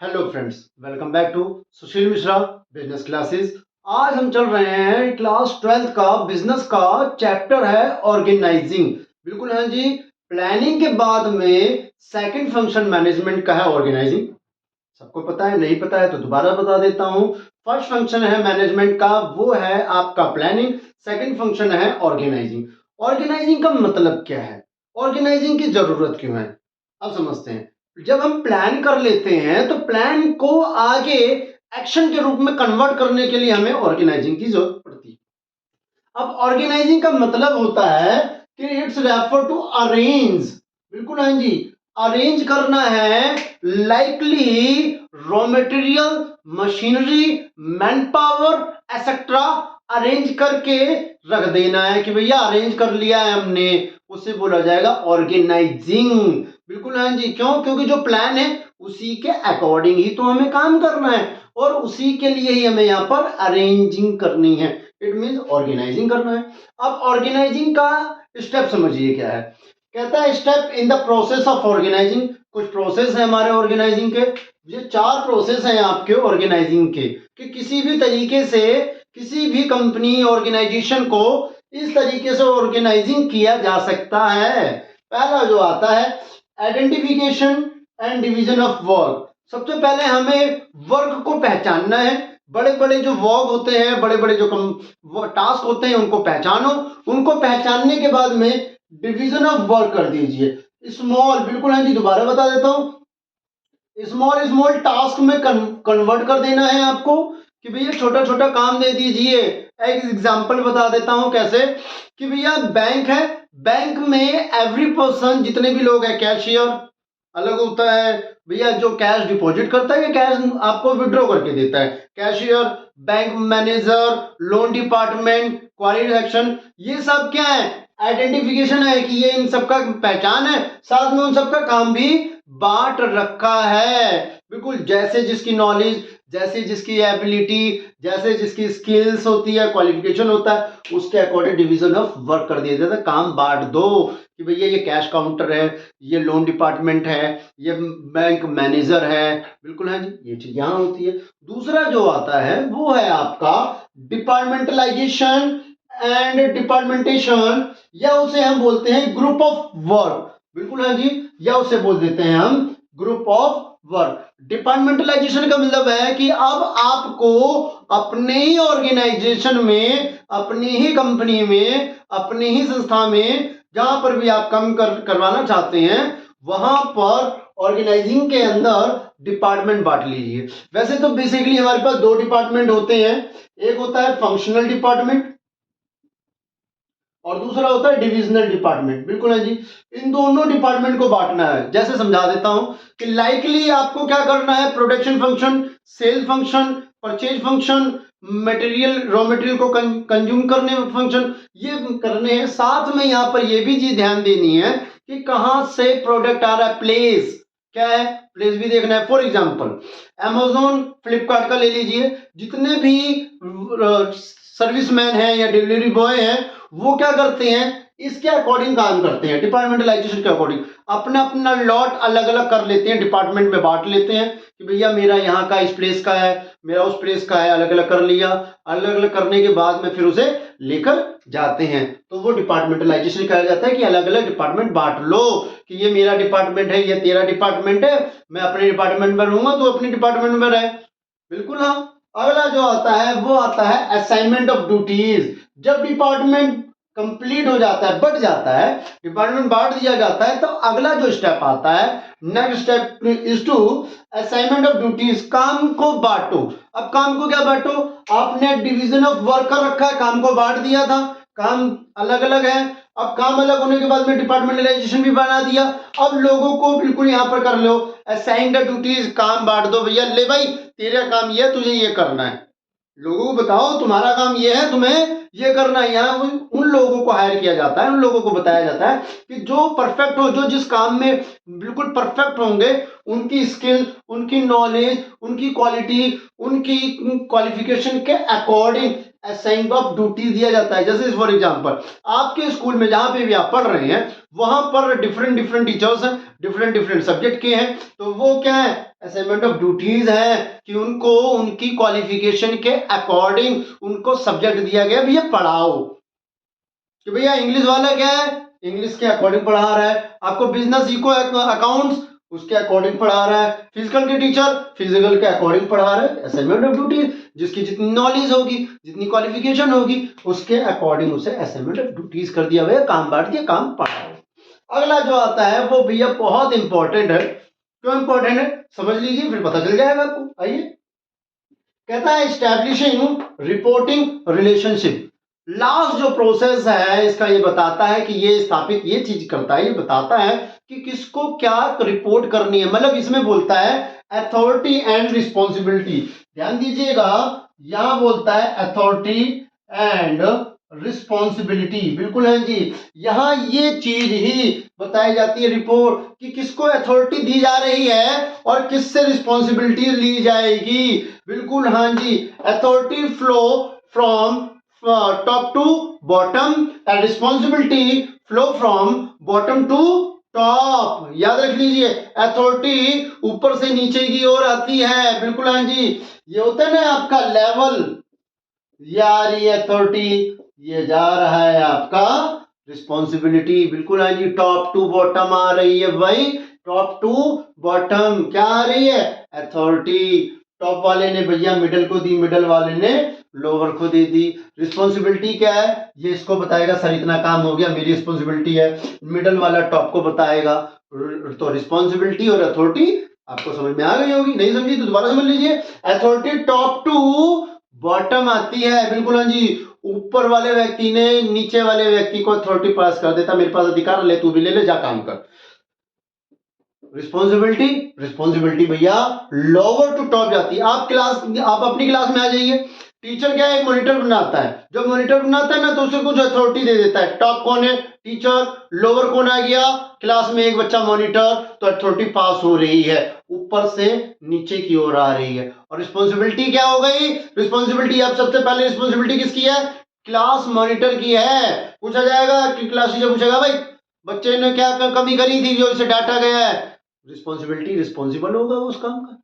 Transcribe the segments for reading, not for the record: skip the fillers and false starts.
Hello friends, welcome back to Sushil Mishra business classes. आज हम चल रहे हैं क्लास 12th का बिजनेस का चैप्टर है ऑर्गेनाइजिंग। बिल्कुल हाँ जी। प्लानिंग के बाद में सेकंड फंक्शन मैनेजमेंट का है ऑर्गेनाइजिंग। सबको पता है, नहीं पता है तो दोबारा बता देता हूँ। फर्स्ट फंक्शन है मैनेजमेंट का, वो है आपका प्लानिंग। सेकंड फंक्शन है ऑर्गेनाइजिंग। ऑर्गेनाइजिंग का मतलब क्या है, ऑर्गेनाइजिंग की जरूरत क्यों है, अब समझते हैं। जब हम प्लान कर लेते हैं तो प्लान को आगे एक्शन के रूप में कन्वर्ट करने के लिए हमें ऑर्गेनाइजिंग की जरूरत पड़ती है। अब ऑर्गेनाइजिंग का मतलब होता है कि इट्स रेफर टू अरेंज। बिल्कुल हाँ जी, अरेंज करना है। Likely raw material, machinery, man power etcetera arrange करके रख देना है कि भैया अरेंज कर लिया है हमने, उसे बोला जाएगा ऑर्गेनाइजिंग। बिल्कुल हाँ जी, क्यों? क्योंकि जो प्लान है उसी के अकॉर्डिंग ही तो हमें काम करना है और उसी के लिए ही हमें यहाँ पर अरेंजिंग करनी है। इट मीन्स ऑर्गेनाइजिंग करना है। अब ऑर्गेनाइजिंग का स्टेप समझिए क्या है। कहता है step in the process of organizing. कुछ प्रोसेस है हमारे ऑर्गेनाइजिंग के। ये 4 प्रोसेस हैं आपके ऑर्गेनाइजिंग के कि किसी भी तरीके से किसी भी कंपनी ऑर्गेनाइजेशन को इस तरीके से ऑर्गेनाइजिंग किया जा सकता है। पहला जो आता है identification and division of work. सबसे पहले हमें वर्क को पहचानना है। बड़े बड़े जो वर्क होते हैं, बड़े बड़े जो टास्क होते हैं, उनको पहचानो। उनको पहचानने के बाद में डिवीजन ऑफ वर्क कर दीजिए। स्मॉल, बिल्कुल हाँ जी, दोबारा बता देता हूं। स्मॉल स्मॉल टास्क में कन्वर्ट कर देना है आपको कि भैया छोटा छोटा काम दे दीजिए। एक एग्जांपल बता देता हूं कैसे, कि भैया बैंक है, बैंक में एवरी पर्सन, जितने भी लोग हैं, कैशियर अलग होता है, भैया जो कैश डिपॉजिट करता है या कैश आपको विड्रॉ करके देता है, cashier, bank manager, loan department, quality section, ये सब क्या है? आइडेंटिफिकेशन है कि ये इन सबका पहचान है, साथ में उन सबका काम भी बांट रखा है। बिल्कुल, जैसे जिसकी नॉलेज, जैसे जिसकी एबिलिटी, जैसे जिसकी स्किल्स होती है, क्वालिफिकेशन होता है, उसके अकॉर्डिंग डिवीजन ऑफ वर्क कर दिया जाता है। काम बांट दो कि भैया ये कैश काउंटर है, ये लोन डिपार्टमेंट है, ये बैंक मैनेजर है। बिल्कुल है जी, ये चीज यहां होती है। दूसरा जो आता है वो है आपका डिपार्टमेंटलाइजेशन एंड डिपार्टमेंटेशन, या उसे हम बोलते हैं ग्रुप ऑफ वर्क। बिल्कुल है जी, या उसे बोल देते हैं हम ग्रुप ऑफ वर्क। डिपार्टमेंटलाइजेशन का मतलब है कि अब आपको अपने ही ऑर्गेनाइजेशन में, अपनी ही कंपनी में, अपनी ही संस्था में, जहां पर भी आप काम करवाना चाहते हैं, वहां पर ऑर्गेनाइजिंग के अंदर डिपार्टमेंट बांट लीजिए। वैसे तो बेसिकली हमारे पास 2 डिपार्टमेंट होते हैं। एक होता है फंक्शनल डिपार्टमेंट और दूसरा होता है डिविजनल डिपार्टमेंट। बिल्कुल है जी, इन दोनों डिपार्टमेंट को बांटना है। जैसे समझा देता हूं कि लाइकली आपको क्या करना है, production function, sale function, purchase function, material, raw material को कंज्यूम करने फंक्शन, ये करने हैं। साथ में यहां पर ये भी चीज ध्यान देनी है कि कहां से प्रोडक्ट आ रहा है, प्लेस क्या है, प्लेस भी देखना है। फॉर एग्जाम्पल अमेजोन, फ्लिपकार्ट का ले लीजिए। जितने भी सर्विसमैन हैं या डिलीवरी बॉय हैं, वो क्या करते हैं, इसके अकॉर्डिंग काम करते हैं, डिपार्टमेंटलाइजेशन के अकॉर्डिंग अपना अपना लॉट अलग अलग कर लेते हैं, डिपार्टमेंट में बांट लेते हैं कि भैया मेरा यहाँ का इस प्लेस का है, मेरा उस प्लेस का है, अलग अलग कर लिया। अलग अलग करने के बाद में फिर उसे लेकर जाते हैं, तो वो डिपार्टमेंटलाइजेशन कहा जाता है कि अलग अलग डिपार्टमेंट बांट लो कि ये मेरा डिपार्टमेंट है, ये तेरा डिपार्टमेंट है, मैं अपने डिपार्टमेंट में रहूंगा तो अपने डिपार्टमेंट में रहे। बिल्कुल हाँ। अगला जो आता है वो आता है असाइनमेंट ऑफ ड्यूटीज। जब डिपार्टमेंट कंप्लीट हो जाता है, बढ़ जाता है, डिपार्टमेंट बांट दिया जाता है, तो अगला जो स्टेप आता है, next step is to assignment of duties. काम को बांटो। अब काम को क्या बांटो, आपने डिवीजन ऑफ वर्क कर रखा है, काम को बांट दिया था, काम अलग अलग है। अब काम अलग होने के बाद में डिपार्टमेंटलाइजेशन भी बना दिया। अब लोगों को बिल्कुल यहां पर कर लो असाइन द ड्यूटीज, काम बांट दो। भैया ले भाई, तेरा काम ये है, तुझे ये करना है। लोगों को बताओ तुम्हारा काम ये है, तुम्हें ये करना है। यहाँ उन लोगों को हायर किया जाता है, उन लोगों को बताया जाता है कि जो परफेक्ट हो, जो जिस काम में बिल्कुल परफेक्ट होंगे, उनकी स्किल, उनकी नॉलेज, उनकी क्वालिटी, उनकी क्वालिफिकेशन के अकॉर्डिंग असाइनिंग ऑफ ड्यूटीज दिया जाता है। जैसे फॉर एग्जांपल आपके स्कूल में जहां पे भी आप पढ़ रहे हैं वहां पर डिफरेंट डिफरेंट टीचर्स हैं, डिफरेंट डिफरेंट सब्जेक्ट के हैं, तो वो क्या है, असाइनमेंट ऑफ ड्यूटीज है कि उनको उनकी क्वालिफिकेशन के अकॉर्डिंग उनको सब्जेक्ट दिया गया, भैया पढ़ाओ। कि भैया इंग्लिश वाला क्या है, इंग्लिश के अकॉर्डिंग पढ़ा रहा है, आपको बिजनेस इको अकाउंट्स उसके अकॉर्डिंग पढ़ा रहा है, फिजिकल के टीचर फिजिकल के अकॉर्डिंग पढ़ा रहे हैं। असाइनमेंट ऑफ ड्यूटीज जिसकी जितनी नॉलेज होगी, जितनी क्वालिफिकेशन होगी, उसके अकॉर्डिंग उसे असाइनमेंट ऑफ ड्यूटीज कर दिया भैया, काम बांट दिया, काम पढ़ाओ। अगला जो आता है वो भैया बहुत इंपॉर्टेंट है। क्यों इंपॉर्टेंट है समझ लीजिए, फिर पता चल जाएगा आपको। आइए, कहता है एस्टैब्लिशिंग रिपोर्टिंग रिलेशनशिप। लास्ट जो प्रोसेस है इसका ये बताता है कि ये स्थापित ये चीज करता है, ये बताता है कि किसको क्या रिपोर्ट करनी है। मतलब इसमें बोलता है अथॉरिटी एंड रिस्पॉन्सिबिलिटी। ध्यान दीजिएगा, यहां बोलता है अथॉरिटी एंड रिस्पॉन्सिबिलिटी, बिल्कुल है जी। यहां ये चीज ही बताई जाती है रिपोर्ट कि किसको अथॉरिटी दी जा रही है और किससे रिस्पॉन्सिबिलिटी ली जाएगी। बिल्कुल हाँ जी, authority flow from top to bottom and responsibility flow from bottom to top. याद रख लीजिए, अथॉरिटी ऊपर से नीचे की ओर आती है, बिल्कुल हाँ जी। ये होता है ना आपका लेवल, यार ये अथॉरिटी, ये जा रहा है आपका रिस्पॉन्सिबिलिटी, बिल्कुल हाँ जी। टॉप टू बॉटम आ रही है भाई, टॉप टू बॉटम क्या आ रही है, अथॉरिटी। टॉप वाले ने भैया मिडल को दी, मिडल वाले ने लोअर को दे दी। रिस्पॉन्सिबिलिटी क्या है, ये इसको बताएगा सर इतना काम हो गया मेरी रिस्पॉन्सिबिलिटी है, मिडल वाला टॉप को बताएगा। तो रिस्पॉन्सिबिलिटी और अथॉरिटी आपको समझ में आ गई होगी, नहीं समझी तो दोबारा समझ लीजिए। अथॉरिटी टॉप टू बॉटम आती है, बिल्कुल हाँ जी। ऊपर वाले व्यक्ति ने नीचे वाले व्यक्ति को अथॉरिटी पास कर देता, मेरे पास अधिकार ले, तू भी ले ले, जा काम कर। रिस्पॉन्सिबिलिटी, रिस्पॉन्सिबिलिटी भैया लोअर टू टॉप जाती है। आप अपनी क्लास में आ जाइए, टीचर क्या है, एक मॉनिटर बनाता है। जब मॉनिटर बनाता है ना तो उसे कुछ अथॉरिटी दे देता है। टॉप कौन है, टीचर, लोअर कौन आ गया, क्लास में एक बच्चा मॉनिटर, तो अथॉरिटी पास हो रही है, ऊपर से नीचे की ओर आ रही है। और रिस्पॉन्सिबिलिटी क्या हो गई, रिस्पॉन्सिबिलिटी अब सबसे पहले रिस्पॉन्सिबिलिटी किसकी है, क्लास मॉनिटर की है। पूछा जाएगा कि क्लास टीचर पूछेगा भाई बच्चे ने क्या कमी करी थी जो इसे डांटा गया है, रिस्पॉन्सिबिलिटी, रिस्पॉन्सिबल होगा वो उस काम का,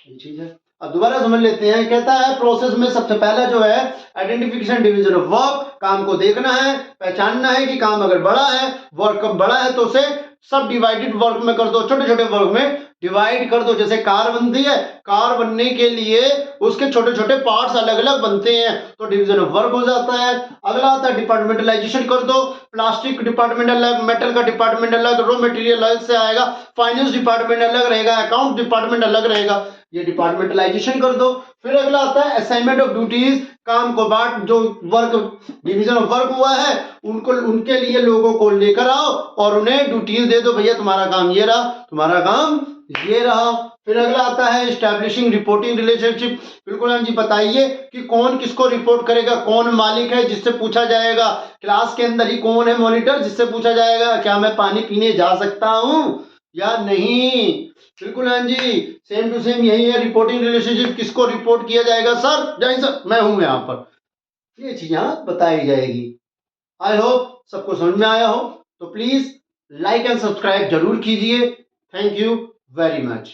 ये चीज है। अब दोबारा समझ लेते हैं, कहता है प्रोसेस में सबसे पहला जो है आइडेंटिफिकेशन डिवीजन ऑफ वर्क, काम को देखना है, पहचानना है कि काम अगर बड़ा है, वर्क कब बड़ा है तो उसे सब डिवाइडेड वर्क में कर दो, छोटे छोटे वर्क में डिवाइड कर दो। जैसे कार बनती है, कार बनने के लिए उसके छोटे छोटे पार्ट्स अलग अलग बनते हैं, तो डिवीजन ऑफ वर्क हो जाता है। अगला आता है डिपार्टमेंटलाइजेशन कर दो, प्लास्टिक डिपार्टमेंट अलग, मेटल का डिपार्टमेंट अलग, रॉ मटेरियल अलग से आएगा, फाइनेंस डिपार्टमेंट अलग रहेगा, अकाउंट डिपार्टमेंट अलग रहेगा, ये डिपार्टमेंटलाइजेशन कर दो। फिर अगला आता है असाइनमेंट ऑफ ड्यूटीज, काम को बांट, जो वर्क डिवीजन ऑफ वर्क हुआ है उनको उनके लिए लोगों को लेकर आओ और उन्हें ड्यूटीज दे दो, भैया तुम्हारा काम ये रहा, तुम्हारा काम ये रहा। फिर अगला आता है एस्टैब्लिशिंग रिपोर्टिंग रिलेशनशिप, बिल्कुल हाँ जी। बताइए कि कौन किसको रिपोर्ट करेगा, कौन मालिक है जिससे पूछा जाएगा, क्लास के अंदर ही कौन है मॉनिटर जिससे पूछा जाएगा क्या मैं पानी पीने जा सकता हूं या नहीं, बिल्कुल हाँ जी। सेम टू सेम यही है रिपोर्टिंग रिलेशनशिप, किसको रिपोर्ट किया जाएगा, सर जय सर मैं हूं यहाँ पर, ये चीज यहाँ बताई जाएगी। आई होप सबको समझ में आया हो, तो प्लीज लाइक एंड सब्सक्राइब जरूर कीजिए। Thank you very much.